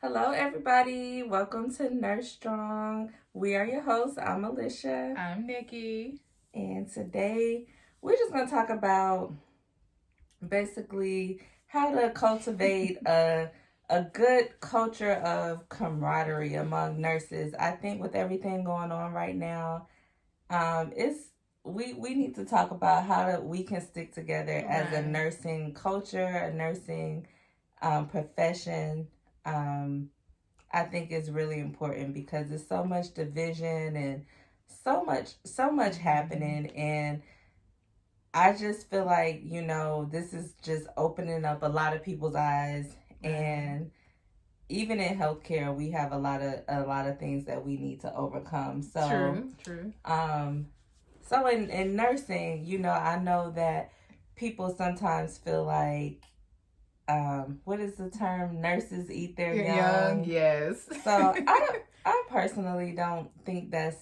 Hello, everybody. Welcome to Nurse Strong. We are your hosts. I'm Alicia. I'm Nikki. And today we're just going to talk about basically how to cultivate a good culture of camaraderie among nurses. I think with everything going on right now, it's we need to talk about we can stick together as a nursing culture, a nursing profession. Um, I think is really important because there's so much division and so much happening, and I just feel like, this is just opening up a lot of people's eyes. And even in healthcare we have a lot of things that we need to overcome. So True. So in nursing, I know that people sometimes feel like, what is the term? Nurses eat their young. Yes. So I personally don't think that's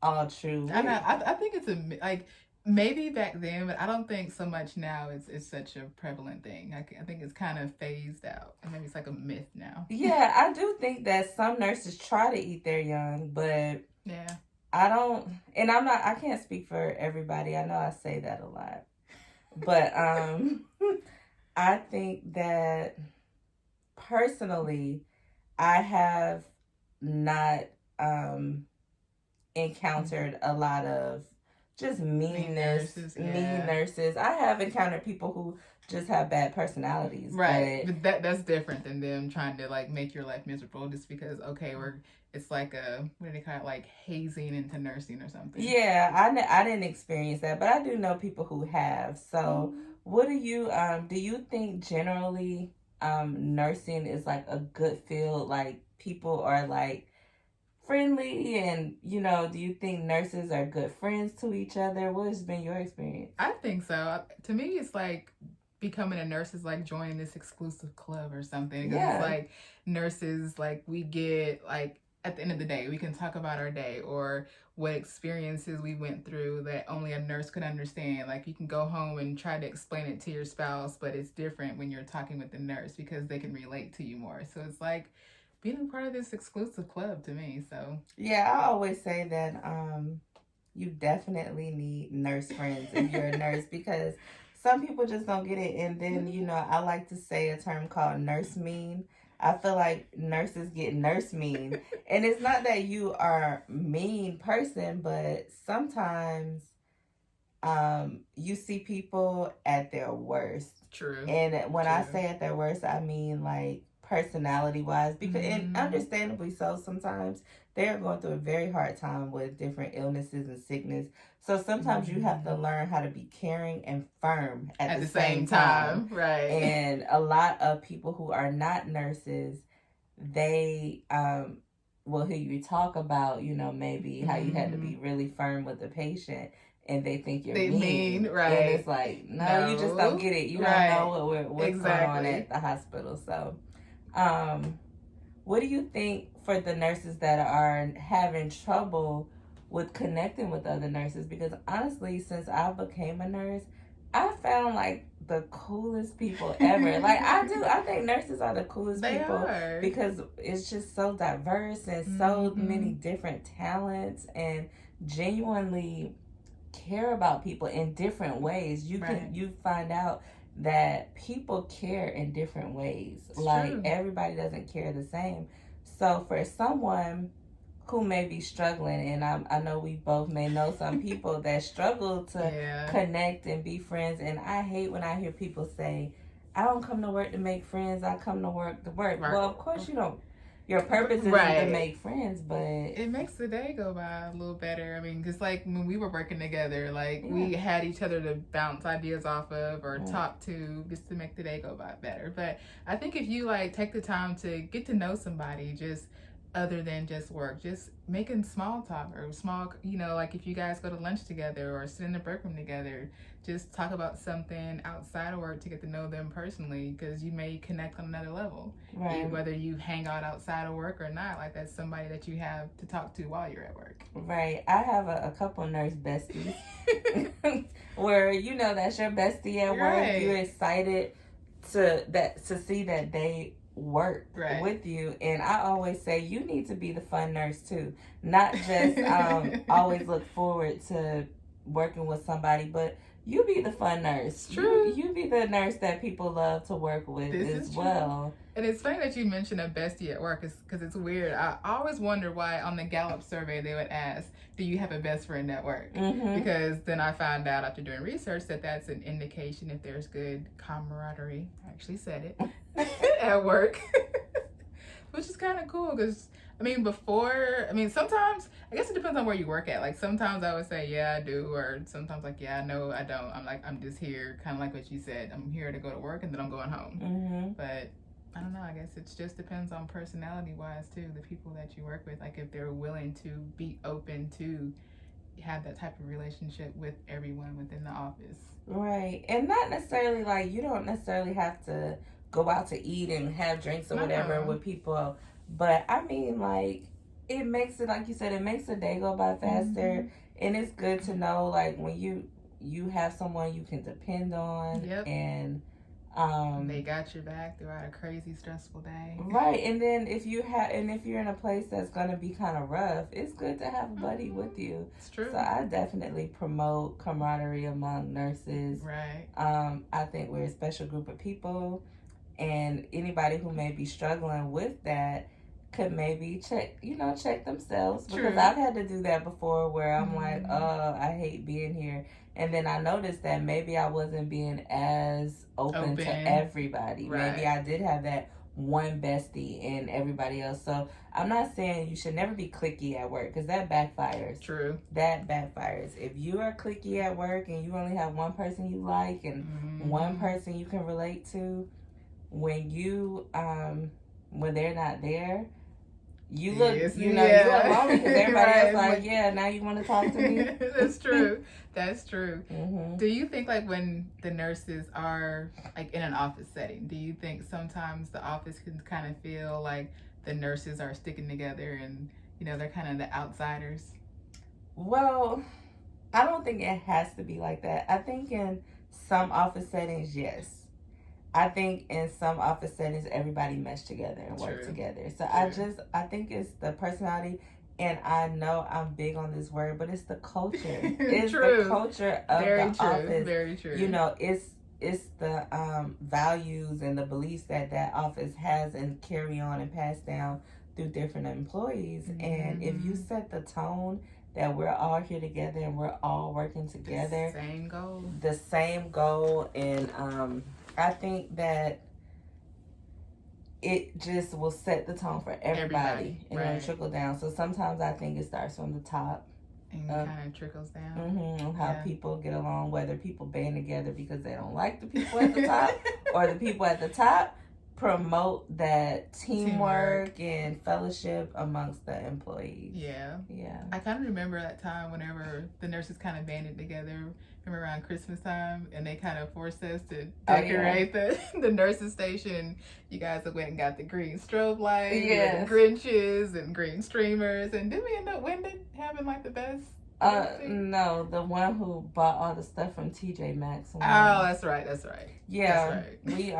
all true. I know. I think it's like maybe back then, but I don't think so much now. It's such a prevalent thing. I think it's kind of phased out, and maybe it's like a myth now. Yeah, I do think that some nurses try to eat their young, but yeah, I don't, and I can't speak for everybody. I know I say that a lot, but I think that personally, I have not encountered a lot of just meanness, mean nurses. I have encountered people who just have bad personalities. Right. But that's different than them trying to like make your life miserable just because it's like what do they call it, like hazing into nursing or something. Yeah, I didn't experience that, but I do know people who have. So what do you think generally nursing is like a good field? Like people are like friendly, and do you think nurses are good friends to each other? What has been your experience? I think so. To me, it's like becoming a nurse is like joining this exclusive club or something. Yeah. It's like nurses, like we get like at the end of the day, we can talk about our day or what experiences we went through that only a nurse could understand. Like you can go home and try to explain it to your spouse, but it's different when you're talking with the nurse because they can relate to you more. So it's like being a part of this exclusive club to me. So yeah, I always say that you definitely need nurse friends if you're a nurse because some people just don't get it. And then I like to say a term called nurse mean. I feel like nurses get nurse mean, and it's not that you are mean person, but sometimes you see people at their worst. True. And when I say at their worst, I mean like personality wise, because and understandably so, sometimes they're going through a very hard time with different illnesses and sickness. So sometimes you have to learn how to be caring and firm at the same time. Right. And a lot of people who are not nurses, they will hear you talk about, maybe how you had to be really firm with the patient, and they think you're mean, right? And it's like, no, you just don't get it. You don't know what's going on at the hospital. So, what do you think for the nurses that are having trouble with connecting with other nurses? Because honestly, since I became a nurse, I found like the coolest people ever. Like I think nurses are the coolest people because it's just so diverse and so many different talents, and genuinely care about people in different ways. You find out that people care in different ways. It's like true. Everybody doesn't care the same. So for someone who may be struggling, and I know we both may know some people that struggle to connect and be friends, and I hate when I hear people say, I don't come to work to make friends, I come to work to work. Right. Well, of course you don't. Your purpose isn't to make friends, but it makes the day go by a little better. I mean, because like when we were working together, like we had each other to bounce ideas off of or talk to just to make the day go by better. But I think if you like take the time to get to know somebody, just other than just work, just making small talk or small, like if you guys go to lunch together or sit in the break room together, just talk about something outside of work to get to know them personally, because you may connect on another level. Right. Whether you hang out outside of work or not, like that's somebody that you have to talk to while you're at work. Right. I have a couple nurse besties where that's your bestie at work. You're excited to see that they work with you. And I always say you need to be the fun nurse too, not just always look forward to working with somebody, but you be the fun nurse. True. You be the nurse that people love to work with as well. And it's funny that you mentioned a bestie at work, because it's weird. I always wonder why on the Gallup survey they would ask, do you have a best friend at work? Because then I found out after doing research that that's an indication if there's good camaraderie. I actually said it at work, which is kind of cool because sometimes, I guess it depends on where you work at. Like, sometimes I would say, yeah, I do. Or sometimes, like, yeah, no, I don't. I'm just here, kind of like what you said. I'm here to go to work and then I'm going home. But I don't know. I guess it just depends on personality-wise, too. The people that you work with, like, if they're willing to be open to have that type of relationship with everyone within the office. Right. And not necessarily, like, you don't necessarily have to go out to eat and have drinks or whatever with people. But I mean, like, it makes it, like you said, it makes the day go by faster. And it's good to know, like, when you have someone you can depend on. And they got your back throughout a crazy, stressful day. Right. And then if you're in a place that's going to be kind of rough, it's good to have a buddy with you. It's true. So I definitely promote camaraderie among nurses. Right. I think we're a special group of people. And anybody who may be struggling with that could maybe check themselves. Because I've had to do that before where I'm like, oh, I hate being here. And then I noticed that maybe I wasn't being as open to everybody. Right. Maybe I did have that one bestie and everybody else. So I'm not saying you should never be cliquey at work, because that backfires. True. That backfires. If you are cliquey at work and you only have one person you like and one person you can relate to, when they're not there, you look, you look lonely because everybody else like, now you want to talk to me. That's true. That's true. Do you think, like, when the nurses are, like, in an office setting, do you think sometimes the office can kind of feel like the nurses are sticking together and, they're kind of the outsiders? Well, I don't think it has to be like that. I think in some office settings, yes. I think in some office settings, everybody mesh together and work together. So I think it's the personality, and I know I'm big on this word, but it's the culture. It's the culture of the office. Very true. It's the values and the beliefs that office has and carry on and pass down through different employees. And if you set the tone that we're all here together and we're all working together. The same goal. And I think that it just will set the tone for everybody and it'll trickle down. So sometimes I think it starts from the top. And kind of trickles down. How people get along, whether people band together because they don't like the people at the top or the people at the top promote that teamwork and fellowship amongst the employees. Yeah. I kind of remember that time whenever the nurses kind of banded together, remember around Christmas time, and they kind of forced us to decorate the nurses station. You guys went and got the green strobe lights, and Grinches and green streamers, and didn't we end up having like the best? No, the one who bought all the stuff from TJ Maxx. Oh, that's right. Yeah, we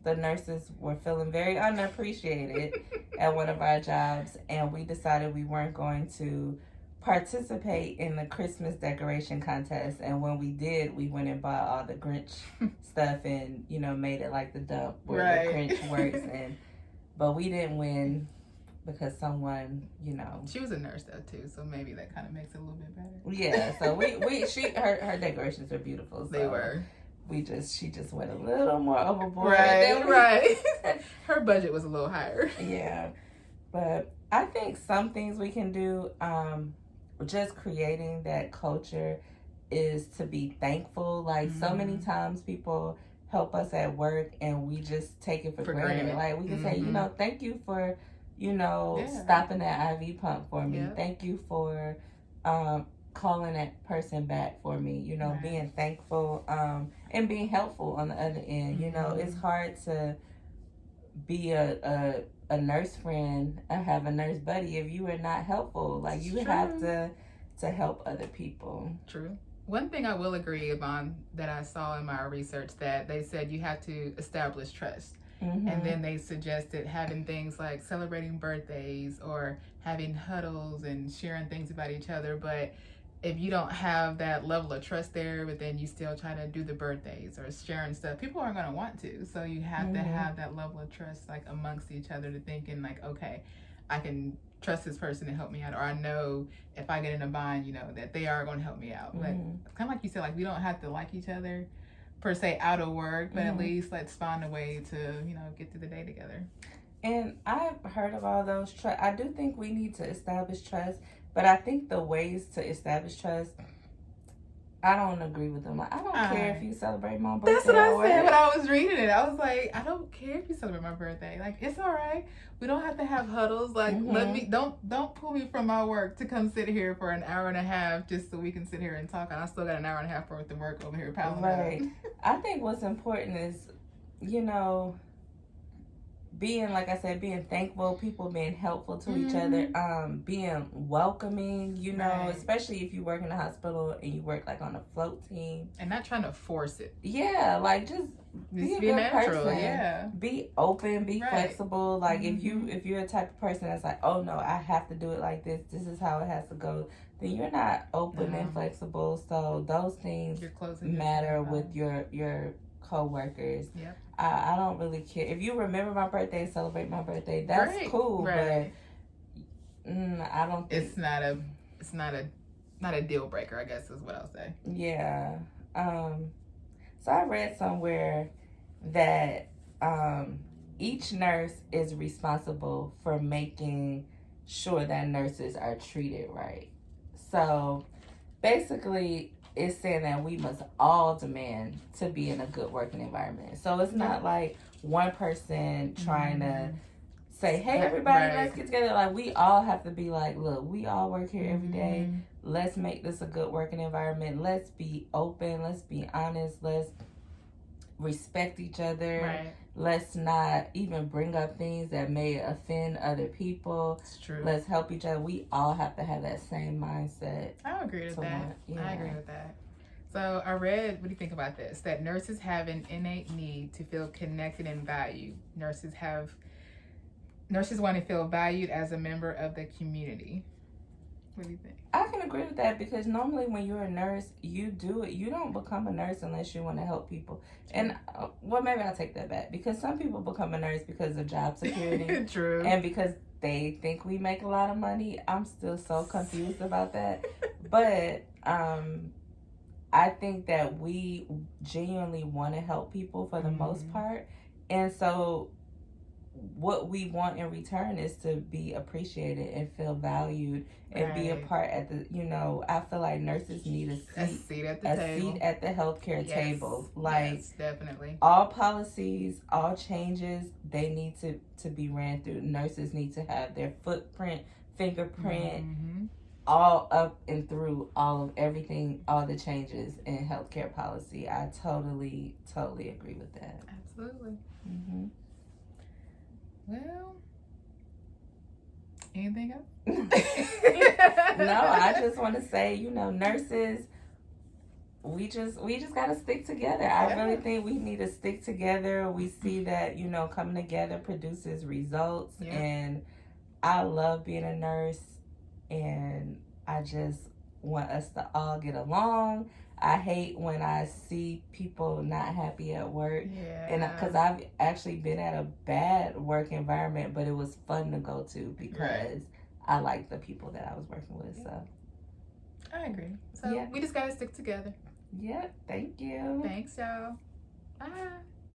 the nurses were feeling very unappreciated at one of our jobs, and we decided we weren't going to participate in the Christmas decoration contest. And when we did, we went and bought all the Grinch stuff and made it like the dump where the Grinch works. But we didn't win. Because someone, she was a nurse though too, so maybe that kind of makes it a little bit better. Yeah, so her decorations are beautiful. So they were. She just went a little more overboard. Right. Her budget was a little higher. Yeah, but I think some things we can do, just creating that culture, is to be thankful. Like so many times people help us at work and we just take it for granted. Like we can say, thank you for. Stopping that IV pump for me. Yep. Thank you for calling that person back for me. Being thankful and being helpful on the other end. It's hard to be a nurse friend or have a nurse buddy if you are not helpful. Like you have to help other people. True. One thing I will agree upon that I saw in my research that they said you have to establish trust. And then they suggested having things like celebrating birthdays or having huddles and sharing things about each other. But if you don't have that level of trust there, but then you still try to do the birthdays or sharing stuff, people aren't going to want to. So you have to have that level of trust, like amongst each other, to thinking like, okay, I can trust this person to help me out, or I know if I get in a bind, you know, that they are going to help me out. But kind of like you said, like we don't have to like each other per se out of work, but at least let's find a way to, you know, get through the day together. And I've heard of all those trust. I do think we need to establish trust, but I think the ways to establish trust, I don't agree with them. Like, I don't care if you celebrate my birthday. That's what I said when I was reading it. I was like, I don't care if you celebrate my birthday. Like, it's all right. We don't have to have huddles. Like, let me don't pull me from my work to come sit here for an hour and a half just so we can sit here and talk. And I still got an hour and a half worth of work over here. Right. I think what's important is, you know, being, like I said, being thankful, people being helpful to each other, being welcoming, you know, especially if you work in a hospital and you work like on a float team. And not trying to force it. Yeah, like just be a good natural, person. yeah. Be open, be flexible. Like if you're a type of person that's like, oh no, I have to do it like this, this is how it has to go, then you're not open and flexible. So those things matter with your co-workers. Yep. I don't really care if you remember my birthday, celebrate my birthday. That's cool, but I don't think it's not a deal breaker, I guess is what I'll say. Yeah. So I read somewhere that each nurse is responsible for making sure that nurses are treated right. So basically it's saying that we must all demand to be in a good working environment. So it's not like one person trying to say, hey, everybody, let's get together. Like, we all have to be like, look, we all work here every day. Let's make this a good working environment. Let's be open. Let's be honest. Let's respect each other. Right. Let's not even bring up things that may offend other people. It's true. Let's help each other. We all have to have that same mindset. I agree with that. I agree with that. So I read, what do you think about this? That nurses have an innate need to feel connected and valued. Nurses want to feel valued as a member of the community. What do you think? I can agree with that because normally when you're a nurse, you do it. You don't become a nurse unless you want to help people. And, well, maybe I'll take that back because some people become a nurse because of job security. True. And because they think we make a lot of money. I'm still so confused about that. But I think that we genuinely want to help people for the most part. And so what we want in return is to be appreciated and feel valued and be a part at the, you know, I feel like nurses need a seat at the healthcare table. Like, yes, definitely. All policies, all changes, they need to be ran through. Nurses need to have their fingerprint, all up and through all of everything, all the changes in healthcare policy. I totally agree with that. Absolutely. Well, anything else? No, I just want to say, you know, nurses, we just got to stick together. I really think we need to stick together. We see that, you know, coming together produces results. And I love being a nurse, and I just want us to all get along. I hate when I see people not happy at work. And because I've actually been at a bad work environment, but it was fun to go to because I like the people that I was working with. So I agree. So we just got to stick together. Thank you. Thanks, y'all. Bye.